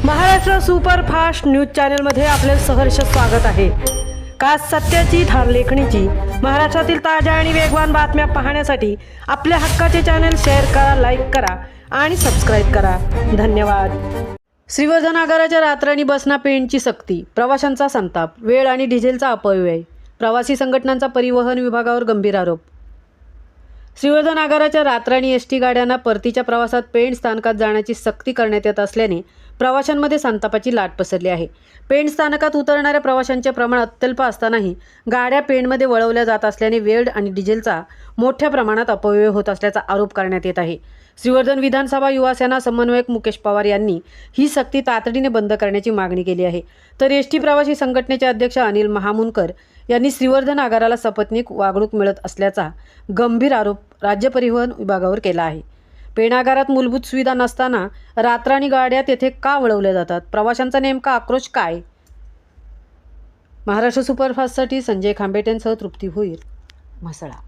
Maharashtra superfast news चॅनलमध्ये आपले सहर्ष स्वागत आहे। खास सत्याची थार लेखणीची महाराष्ट्रातील ताज्या आणि वेगवान बातम्या पाहण्यासाठी आपल्या हक्काचे चॅनल शेअर करा, लाईक करा आणि सबस्क्राईब करा। धन्यवाद। श्रीवर्धन आगाराच्या रात्राणी बसना पेंडची सक्ती, प्रवाशांचा संताप, वेळ आणि डिझेलचा अपव्यय, प्रवासी संघटनांचा परिवहन विभागावर गंभीर आरोप। श्रीवर्धन आगाराच्या रात्राणी एसटी गाड्यांना परतीच्या प्रवासात पेंड स्थानकात जाण्याची सक्ती करण्यात येत असल्याने प्रवाशांमध्ये संतापाची लाट पसरली आहे। पेंड स्थानकात उतरणाऱ्या प्रवाशांचे प्रमाण अत्यल्प असतानाही गाड्या पेंडमध्ये वळवल्या जात असल्याने वेळ आणि डिझेलचा मोठ्या प्रमाणात अपव्यय होत असल्याचा आरोप करण्यात येत आहे। श्रीवर्धन विधानसभा युवा सेना समन्वयक मुकेश पवार यांनी ही सक्ती तातडीने बंद करण्याची मागणी केली आहे। तर एसटी प्रवासी संघटनेचे अध्यक्ष अनिल महामुनकर यांनी श्रीवर्धन आगाराला सपत्नीक वागणूक मिळत असल्याचा गंभीर आरोप राज्य परिवहन विभागावर केला आहे। पेण आगारात मूलभूत सुविधा नसताना रात्राणी गाड्या तेथे का वळवल्या जातात? प्रवाशांचा नेमका आक्रोश काय? महाराष्ट्र सुपरफास्टसाठी संजय खांबेटेंसह तृप्ती भोईर, म्हसळा।